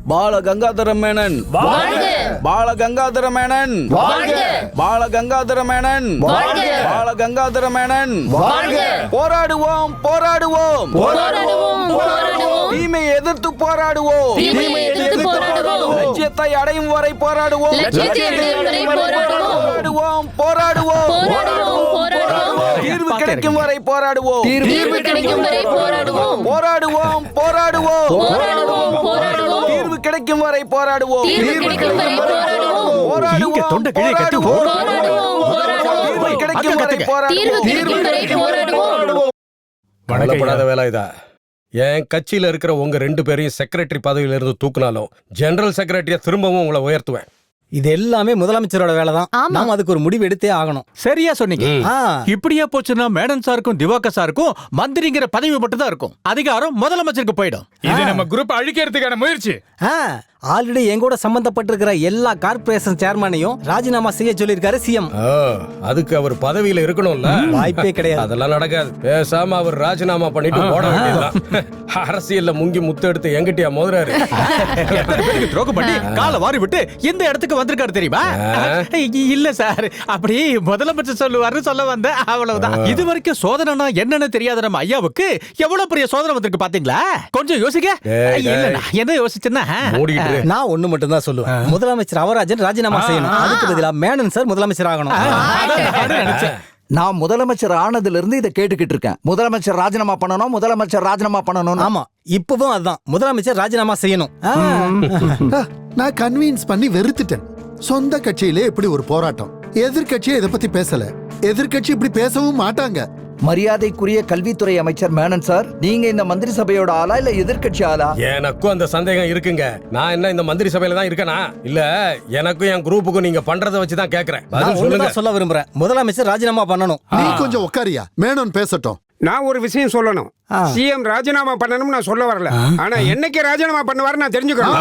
பால கங்காதர மேனன், பால கங்காதர மேனன், பால கங்காதர மேனன், பால கங்காதர மேனன். போராடுவோம் போராடுவோம் தீமையை எதிர்த்து போராடுவோம், லட்சியத்தை அடையும் வரை போராடுவோம், போராடுவோம் போராடுவோம் தீர்வு கிடைக்கும் வரை போராடுவோம், போராடுவோம் போராடுவோம் தீர்வு கிடைக்கும் வரை போராடுவோம், தொண்டை கிழே கட்டி கிடைக்கும் வரை போராடுவோம். கவலைப்படாத வேலை இதா. என் கட்சியில இருக்கிற உங்க 2 பேரையும் செக்ரட்டரி பதவியில இருந்து தூக்குனாலும் ஜெனரல் செக்ரட்டரியா திரும்பவும் உங்களை உயர்த்துவேன். இது எல்லாமே முதலமைச்சரோட வேலைதான். நாம அதுக்கு ஒரு முடிவு எடுத்தே ஆகணும். சரியா சொன்னீங்க. இப்படியே போச்சுன்னா மேடன் சாருக்கும் திவாகர் சாருக்கும் மந்திரிங்கிற பதவி மட்டும் தான் இருக்கும். அதிகாரம் முதலமைச்சருக்கு போயிடும். இது நம்ம குரூப் அழிக்கிறதுக்கான முயற்சி. ஆல்ரெடி எங்கூட சம்பந்தப்பட்டிருக்கிற எல்லா கார்பரேஷன் சேர்மனையும் ராஜினாமா செய்ய சொல்லியிருக்காரு சிஎம். அதுக்கு அவர் பதவியில இருக்கணும்ல. வாய்ப்பே கிடையாது. அதெல்லாம் நடக்காது. பேசாம அவர் ராஜினாமா பண்ணிட்டு போட வேண்டியதுதான். அரசியல்ல முங்கி முத்து எடுத்து எங்கிட்டயா மோதுறாரு. துரோகம் பண்ணி காலை வாரி விட்டு இந்த இடத்துக்கு வந்திருக்காரு தெரியுமா? இல்ல சார், அப்படி முதலமைச்சர் சொல்லுவாருன்னு சொல்ல வந்த அவ்வளவுதான். இது வரைக்கும் சோதனைனா என்னன்னு தெரியாத நம்ம ஐயாவுக்கு எவ்வளவு பெரிய சோதனை வந்திருக்கு பாத்தீங்களா? கொஞ்சம் யோசிக்க. என்ன யோசிச்சுன்னா நான் ஒண்ணு மட்டும் தான் சொல்லுவேன். முதலமைச்சர் அவராஜன் ராஜினாமா செய்யணும். அதுக்கு பதிலா மேனன் சார் முதலமைச்சர் ஆகணும். நான் முதலமைச்சர் ஆனதுல இருந்து இதை கேட்டுக்கிட்டு இருக்கேன். முதலமைச்சர் ராஜினாமா பண்ணணும், முதலமைச்சர் ராஜினாமா பண்ணணும். ஆமா, இப்பவும் அதுதான். முதலமைச்சர் ராஜினாமா செய்யணும். நான் கன்வின்ஸ் பண்ணி வெறுத்துட்டேன். சொந்த கட்சியிலே இப்படி ஒரு போராட்டம். எதிர்கட்சியை இதை பத்தி பேசல. எதிர்கட்சி இப்படி பேசவும் மாட்டாங்க. மரியாதைக்குரிய கல்வித்துறை அமைச்சர் மேனன் சார், நீங்க இந்த மந்திரி சபையோட ஆளா இல்ல எதிர்கட்சி ஆளா? எனக்கும் அந்த சந்தேகம் இருக்குங்க. நான் என்ன இந்த மந்திரி சபையில தான் இருக்கேனா? இல்ல, எனக்கும் என் குரூப்புக்கும் நீங்க பண்றதை வச்சுதான் கேக்குறேன். சொல்ல விரும்புறேன். முதலமைச்சர் ராஜினாமா பண்ணணும். நீ கொஞ்சம் உட்காரியா, மேனன் பேசட்டும். நான் ஒரு விஷயம் சொல்லணும். சிஎம் ராஜினாமா பண்ணணும் நான் சொல்ல வரல. ஆனா என்னைக்கு ராஜினாமா பண்ணுவாரு நான் தெரிஞ்சுக்கணும்.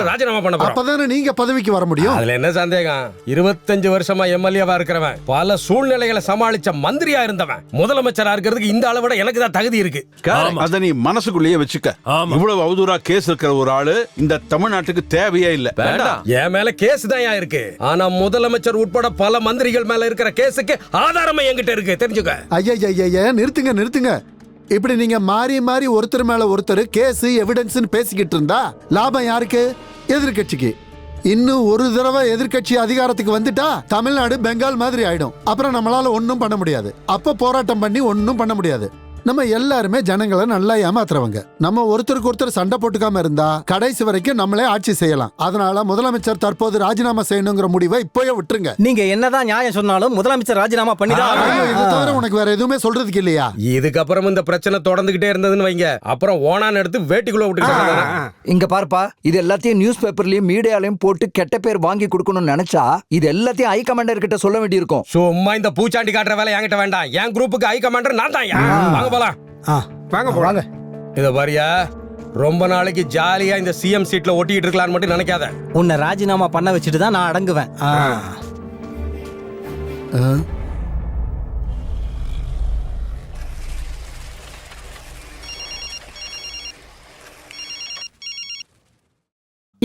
ராஜினாமா பண்ண போறோம். அப்பதானே நீங்க பதவிக்கு வர முடியும். அதுல என்ன சந்தேகம்? 25 வருஷமா எம்எல்ஏவா இருக்கிறவன், பல சூழ்நிலைகளை சமாளிச்ச மந்திரியா இருந்தவன், முதலமைச்சரா இருக்கிறதுக்கு இந்த அளவு விட எனக்கு தான் தகுதி இருக்கு. அத நீ மனசுக்குள்ளேயே வச்சுக்க. இவ்வளவு அவதூறா கேஸ் இருக்கிற ஒரு ஆளு இந்த தமிழ்நாட்டுக்கு தேவையே இல்ல. என் மேல கேஸ் தான் இருக்கு. ஆனா முதலமைச்சர் உட்பட பல மந்திரிகள் மேல இருக்கிற கேஸுக்கு ஆதாரமே என்கிட்ட இருக்கு, தெரிஞ்சுக்க. ஐயா நிறுத்துங்க. இப்படி நீங்க மாறி மாறி ஒருத்தர் மேல ஒருத்தர் கேஸ் எவிடன்ஸ் பேசிக்கிட்டு இருந்தா லாபம் யாருக்கு? எதிர்கட்சிக்கு. இன்னும் ஒரு தடவை எதிர்கட்சி அதிகாரத்துக்கு வந்துட்டா தமிழ்நாடு பெங்கால் மாதிரி ஆயிடும். அப்புறம் நம்மளால ஒன்னும் பண்ண முடியாது. அப்ப போராட்டம் பண்ணி ஒன்னும் பண்ண முடியாது. நம்ம எல்லாருமே ஜனங்களை நல்லா ஏமாத்துறவங்க. நம்ம ஒருத்தருக்கு ஒருத்தர் சண்டை போட்டுக்காம இருந்தா கடைசி வரைக்கும் நம்மளே ஆட்சி செய்யலாம். அதனால முதலமைச்சர் தற்போது ராஜினாமா செய்யணுங்கிற முடிவை இப்போயே விட்டுருங்க. நீங்க என்னதான் நியாயம் சொன்னாலும் முதலமைச்சர் ராஜினாமா பண்ணிதான். இதை தவிர உனக்கு வேற எதுவுமே சொல்றதுக்கு இல்லையா? இதுக்கப்புறம் இந்த பிரச்சனை தொடர்ந்துகிட்டே இருந்ததுன்னு வைங்க, அப்புறம் ஓனான் எடுத்து வேட்டிக்குள்ள விட்டு. இங்க பாருப்பா, இது எல்லாத்தையும் நியூஸ் பேப்பர்லயும் மீடியாலயும் போட்டு கெட்ட பேர் வாங்கி கொடுக்கணும்னு நினைச்சா இது எல்லாத்தையும் ஹை கமாண்டர் கிட்ட சொல்ல வேண்டியிருக்கும். சும்மா இந்த பூச்சாண்டி காட்டுற வேலை என்கிட்ட வேண்டாம். என் குரூப்புக்கு ஹை கமாண்டர் நான் தான். வாங்க. இத பாரியா, ரொம்ப நாளைக்கு ஜாலியா இந்த சிஎம் சீட்ல ஒட்டிட்டு இருக்கலாம்னு மட்டும் நினைக்காத. உன்னை ராஜினாமா பண்ண வச்சுட்டு தான் நான் அடங்குவேன்.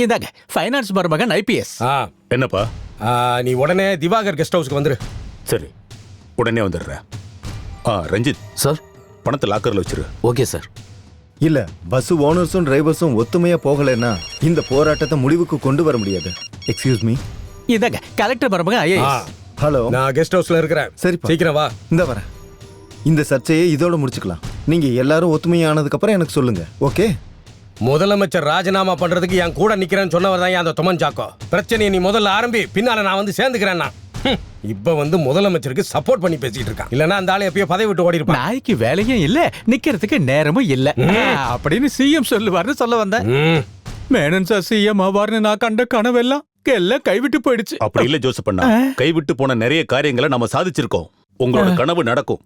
இதாங்க ஃபைனான்ஸ் மருமகன் ஐபிஎஸ். என்னப்பா? நீ உடனே திவாகர் கெஸ்ட் ஹவுஸ்க்கு வந்துரு. சரி, உடனே வந்துடுறேன். ரஞ்சித் சார், பணத்தை லாக்கர்ல வச்சிரு. Okay sir. இல்ல, பஸ் ஓனர்ஸும் டிரைவர்ஸும் ஒத்துமையா போகலைன்னா இந்த போராட்டத்தை முடிவுக்கு கொண்டு வர முடியாது. Excuse me. இதாங்க கலெக்டர் மருமகன் ஐஏஎஸ். ஹலோ, நான் கெஸ்ட் ஹவுஸ்ல இருக்கிறேன். சரி, சீக்கிரம் வா. இந்த வரேன். இந்த சர்ச்சையை இதோட முடிச்சுக்கலாம். நீங்க எல்லாரும் ஒத்துமையானதுக்கு அப்புறம் எனக்கு சொல்லுங்க. ஓகே? முதலமைச்சர் ராஜினாமா பண்றதுக்கு என் கூட நிக்கிறேன்னு சொன்னவர் தான் அந்த தொமன் சாக்கோ. பிரச்சனையை நீ முதல்ல ஆரம்பி, பின்னால நான் வந்து சேர்ந்துக்கிறேன்னா. இப்ப வந்து முதலமைச்சருக்கு சப்போர்ட் பண்ணி பேசிட்டு இருக்கான். இல்லன்னா அந்த ஆளு எப்பயோ பதவி விட்டு ஓடி இருப்பான். நாய்க்கு வேலையும் இல்ல, நிக்கிறதுக்கு நேரமும் இல்ல அப்படின்னு சிஎம் சொல்லுவார்னு சொல்ல வந்தேன். மேனன் சார் சிஎம் ஆவார்னு நான் கண்ட கனவெல்லாம் எல்லாம் கைவிட்டு போயிடுச்சு. அப்படி இல்ல ஜோசப்பண்ணா, கைவிட்டு போன நிறைய காரியங்களை நம்ம சாதிச்சிருக்கோம். உங்களோட கனவு நடக்கும்.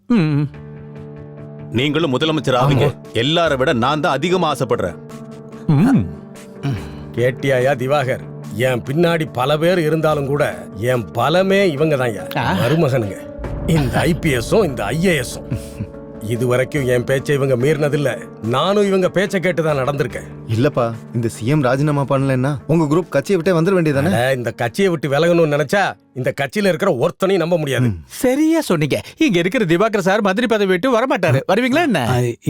நீங்களும் முதலமைச்சர் ஆவீங்க. எல்லாரை விட நான் தான் அதிகமா ஆசைப்படுறேன். கேட்டியாயா திவாகர்? என் பின்னாடி பல பேர் இருந்தாலும் கூட என் பலமே இவங்க தான் மருமகனுங்க. இந்த ஐபிஎஸும் இந்த ஐஏஎஸும் இது வரைக்கும் என் பேச்சை இவங்க மீறினதில்ல. நானும் இவங்க பேச்சை கேட்டுதான் நடந்திருக்கேன். இல்லப்பா, இந்த சிஎம் ராஜினாமா பண்ணலன்னா உங்க குரூப் கட்சியை விட்டே வந்துட வேண்டியதானே? இந்த கட்சியை விட்டு விலகணும்னு நினைச்சா இந்த கட்சியில இருக்கிற ஒருத்தனையும் நம்ப முடியாது. சரியா சொன்னீங்க. இங்க இருக்கிற திவாகர் சார் மந்திரி பதவி விட்டு வரமாட்டாரு. வருவீங்களா என்ன?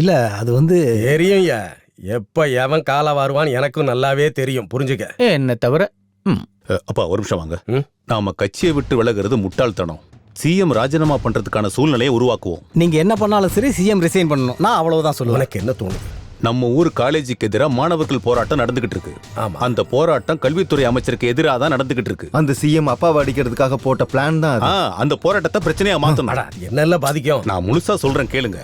இல்ல அது வந்து தெரியும். எப்ப எவன் காலா வருவான்னு எனக்கும் நல்லாவே தெரியும். புரிஞ்சுக்க. என்ன தவிர. அப்பா ஒரு நிமிஷம் வாங்க. ம்? நாம கட்சியை விட்டு விலகிறது முட்டாள்தனம். சிஎம் ராஜினாமா பண்றதுக்கான சூழ்நிலையை உருவாக்குவோம். நீங்க என்ன பண்ணாலும் சரி சிஎம் ரிசைன் பண்ணணும். நான் அவ்வளவுதான் சொல்லுவேன். உனக்கு என்ன தோணுது? நம்ம ஊர் காலேஜுக்கு எதிராக மாணவர்கள் போராட்டம் நடந்துகிட்டு இருக்கு. ஆமா. அந்த போராட்டம் கல்வித்துறை அமைச்சருக்கு எதிராக தான் நடந்துகிட்டு இருக்கு. அந்த சிஎம் அப்பாவை அடிக்கிறதுக்காக போட்ட பிளான் தான் அது. அந்த போராட்டத்தை பிரச்சனையா மாத்தணும். அடா, என்னெல்லாம் பாதிக்கும்? நான் முழுசா சொல்றேன் கேளுங்க.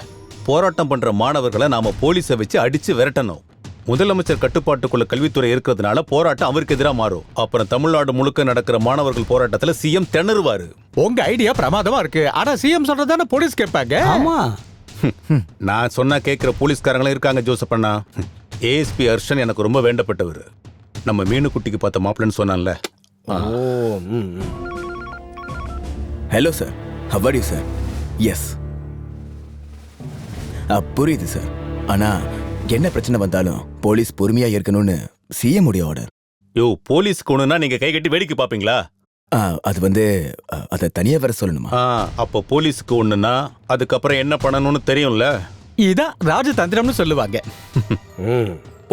போராட்டம் பண்ற மாணவர்களை நாம போலீஸை வச்சு அடிச்சு விரட்டணும். முதலமைச்சர் கட்டுப்பாட்டுக்குள்ள கல்வித்துறை இருக்கிறதுனால போராட்டம் அவருக்கு எதிராக மாறும். அப்புறம் தமிழ்நாடு முழுக்க நடக்கிற மாணவர்கள் போராட்டத்துல சிஎம் திணறுவாரு. உங்க ஐடியா பிரமாதமா இருக்கு. ஆனா சிஎம் சொல்றதானே போலீஸ் கேட்பாங்க. ஆமா. நான் சொன்னா கேட்கிற போலீஸ்காரங்களும் இருக்காங்க ஜோசப் அண்ணா. ஏஎஸ்பி ஹர்ஷன் எனக்கு ரொம்ப வேண்டப்பட்டவர். நம்ம மீனுக்குட்டிக்கு பார்த்த மாப்பிள்ளன்னு சொன்னான்ல. Hello sir, how are you sir? Yes, புரியுது சார். ஆனா என்ன பிரச்சனை வந்தாலும் போலீஸ் பொறுமையா இருக்கணும்னு சிஎம் உடைய ஆர்டர். யோ, போலீஸ்க்கு ஒண்ணுனா நீங்க கை கட்டி வேடிக்கை பாப்பீங்களா? அது வந்து அதை தனியா வேற சொல்லணுமா? அப்போ போலீஸ்க்கு ஒண்ணுனா அதுக்கப்புறம் என்ன பண்ணணும்னு தெரியும்ல. இதான் ராஜதந்திரம்னு சொல்லுவாங்க.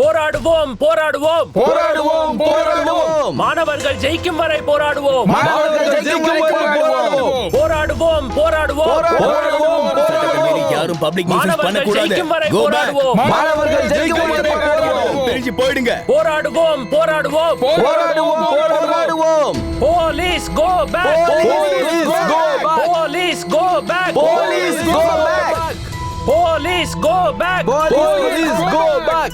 போராடுவோம் போராடுவோம் போராடுவோம் போராடுவோம். மாணவர்கள் ஜெயிக்கும் வரை போராடுவோம். மாணவர்கள் ஜெயிக்கும் வரை போராடுவோம். போராடுவோம் போராடுவோம் போராடுவோம். யாரும் பப்ளிக் நியூசன்ஸ் பண்ண கூடாது. ஜெயிக்கும் வரை Go back. போராடுவோம். மாணவர்கள் ஜெயிக்கும் வரை போராடுவோம். பிரிஞ்சு போயிடுங்க. போராடுவோம் போராடுவோம் போராடுவோம் போராடுவோம். Police go back. Police go back. Police go back. Police go back. Police go back. Police go back.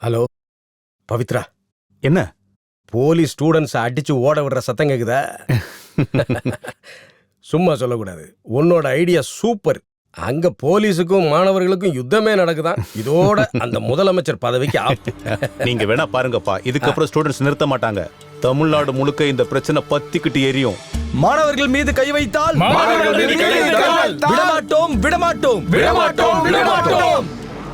Hello Pavithra, என்ன போலீஸ் ஸ்டூடெண்ட்ஸ் அடிச்சு ஓட விடுற சத்தம் கேக்குதா? சும்மா சொல்லக்கூடாது. உன்னோட ஐடியா சூப்பர். அங்க போலீஸுக்கும் மாணவர்களுக்கும் யுத்தமே நடக்குதான். இதோட அந்த முதலமைச்சர் பதவிக்கு ஆப்பு. நீங்க வேணா பாருங்கப்பா, இதுக்கப்புறம் ஸ்டூடெண்ட்ஸ் நிறுத்த மாட்டாங்க. தமிழ்நாடு முழுக்க இந்த பிரச்சனை பத்திக்கிட்டு எரியும். மாணவர்கள் மீது கை வைத்தால் விடமாட்டோம் விடமாட்டோம் விடமாட்டோம் விடமாட்டோம்.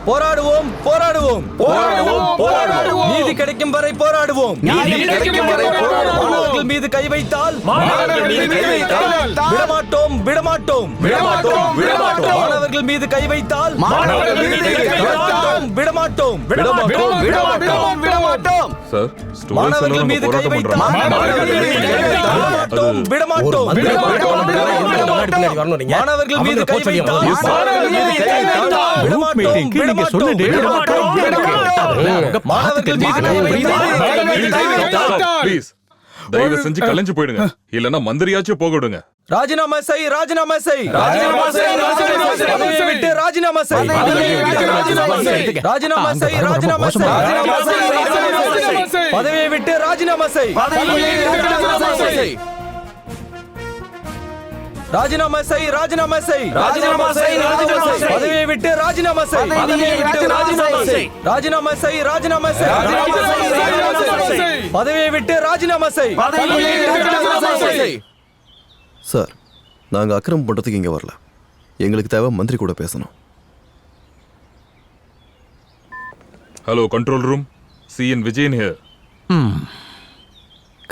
போராடுவோம் போராடுவோம் போராடுவோம் போராடுவோம். நீதி கிடைக்கும் வரை போராடுவோம். நீதி கிடைக்கும் வரை போராடுவோம். மாணவர்கள் மீது கை வைத்தால் மாணவர்கள் மீது கை வைத்தால் விடமாட்டோம் விடமாட்டோம் விடமாட்டோம் விடமாட்டோம். மாணவர்கள் மீது கை வைத்தால் மாணவர்கள் மீது கை வைத்தால் விடமாட்டோம் விடமாட்டோம் விடமாட்டோம் விடமாட்டோம். மாணவர்கள் மீது கை வைத்தால் மாணவர்கள் மீது கை வைத்தால் விடமாட்டோம் மாணவர்கள் மீது கை வைத்தால் மாணவர்கள் மீது கை வைத்தால் குரூப் மீட்டிங்க்கு நீங்க சொன்ன டேட் மாணவர்கள் மீது கை வைத்தால் ப்ளீஸ் தயவு செஞ்சு கலைஞ்சு போயிடுங்க. இல்லனா மந்திரியாச்சும் போக விடுங்க. ராஜினாமா செய் ராஜினாமா செய் ராஜினாமா செய் ராஜினாமா செய். பதவியை விட்டு ராஜினாமா செய் ராஜினாமா செய். ராஜினாமா செய் ராஜினாமா செய் ராஜினாமா செய் ராஜினாமா செய். பதவியை விட்டு ராஜினாமா செய் பதவியை விட்டு ராஜினாமா செய். ராஜினாமா செய் ராஜினாமா செய் ராஜினாமா செய் ராஜினாமா செய். பதவியை விட்டு ராஜினாமா செய் பதவியை விட்டு ராஜினாமா செய். ராஜினாமா செய் ராஜினாமா செய் ராஜினாமா செய் ராஜினாமா செய். பதவியை விட்டு ராஜினாமா செய் பதவியை விட்டு ராஜினாமா செய். சார், நாங்க அக்கிரமம் பண்றதுக்கு இங்க வரல. எங்களுக்கு தேவை மந்திரி கூட பேசணும். Hello control room, CN Vijayan here.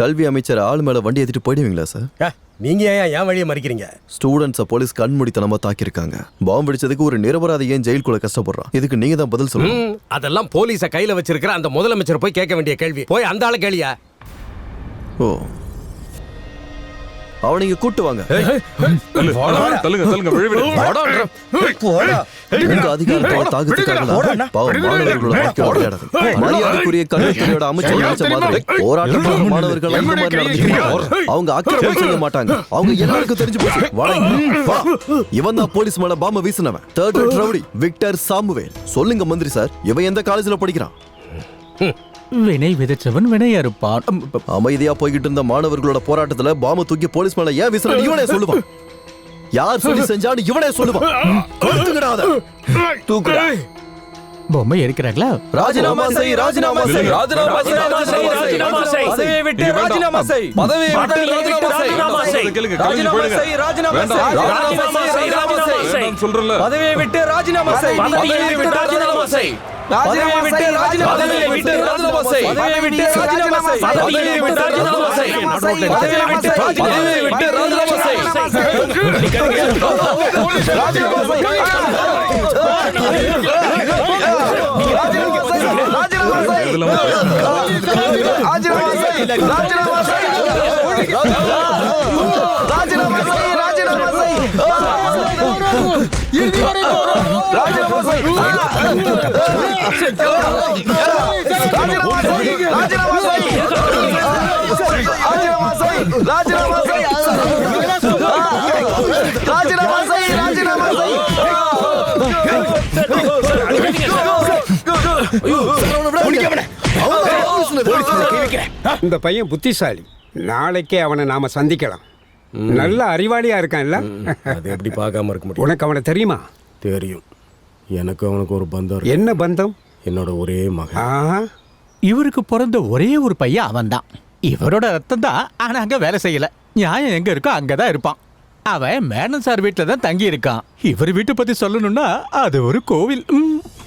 கல்வி அமைச்சர் ஆள் மேல வண்டி ஏத்திட்டு போயிடுவீங்களா சார்? நீங்க ஏன் வழியை மறிக்கிறீங்க? ஸ்டூடெண்ட்ஸை போலீஸ் கண்மூடித்தனமா தாக்கியிருக்காங்க. பாம்பு வெடிச்சதுக்கு ஒரு நிரபராதி ஏன் ஜெயிலுக்குள்ள கஷ்டப்படுறான்? இதுக்கு நீங்க தான் பதில் சொல்லணும். அதெல்லாம் போலீஸ கையில வச்சிருக்கிற அந்த முதலமைச்சர் போய் கேட்க வேண்டிய கேள்வி. போய் அந்த ஆளு கேளியா? ஓ, அவனைங்க கூட்டு வாங்க. தள்ளுங்க விழுவிடு. உங்க அதிகாரத்தோட தாக்கத்துக்காக பாவம் மாணவர்களோட வாழ்க்கை விளையாடுது. மரியாதைக்குரிய கல்வித்துறையோட அமைச்சர் நினைச்ச மாதிரி போராட்டம் பண்ற மாணவர்கள் அந்த மாதிரி நடந்துக்கிறாங்க. அவங்க அக்கிரமம் செய்ய மாட்டாங்க. அவங்க எல்லாருக்கும் தெரிஞ்சு போச்சு. வா. இவன் தான் போலீஸ் மேல பாம்பை வீசினவன். Third rate rowdy Victor Samuel. சொல்லுங்க மந்திரி சார், இவன் எந்த காலேஜ்ல படிக்கிறான்? வினை விதைச்சவன் வினை அறுப்பான். அமைதியா போய்கிட்டு இருந்த மாணவர்களோட போராட்டத்துல பாம்பு தூக்கி போலீஸ் மேல ஏன் வீசுறன்னு இவனே சொல்லுவான். யார் சொல்லி செஞ்சான்னு இவனே சொல்லுவான். கொடுத்துங்கடா அத. தூக்குடா. பொம்மை இருக்கிறாங்களா? ராஜினாமா செய், ராஜினாமா செய், ராஜினாமா செய், ராஜினாமா செய், பதவியை விட்டு ராஜினாமா செய், பதவியை விட்டு ராஜினாமா செய், ராஜினாமா செய், ராஜினாமா செய், ராஜினாமா செய், ராஜினாமா செய், சொல்றல. பதவியை விட்டு ராஜினாமா செய், பதவியை விட்டு ராஜினாமா செய், பதவியை விட்டு ராஜினாமா செய், பதவியை விட்டு ராஜினாமா செய், பதவியை விட்டு ராஜினாமா செய், பதவியை விட்டு ராஜினாமா செய், பதவியை விட்டு ராஜினாமா செய், ராஜினாமா இந்த பையன் புத்திசாலி. நாளைக்கே அவனை நாம சந்திக்கலாம். நல்ல அறிவாளியா இருக்கான்ல. அது எப்படி பார்க்காம இருக்க முடியும்? உனக்கு அவனை தெரியுமா? தெரியும். எனக்கு அவனுக்கு ஒரு பந்தம் இருக்கு. என்ன பந்தம்? என்னோட ஒரே மகன். ஆஹா. இவருக்கு பிறந்த ஒரே ஒரு பையன் அவன் தான். இவரோட ரத்தம் தான். ஆனா அங்க வேலை செய்யல. நியாயம் எங்க இருக்கோ அங்கதான் இருப்பான். அவன் மேனன் சார் வீட்டுல தான் தங்கி இருக்கான். இவர் வீட்டை பத்தி சொல்லணும்னா அது ஒரு கோவில்.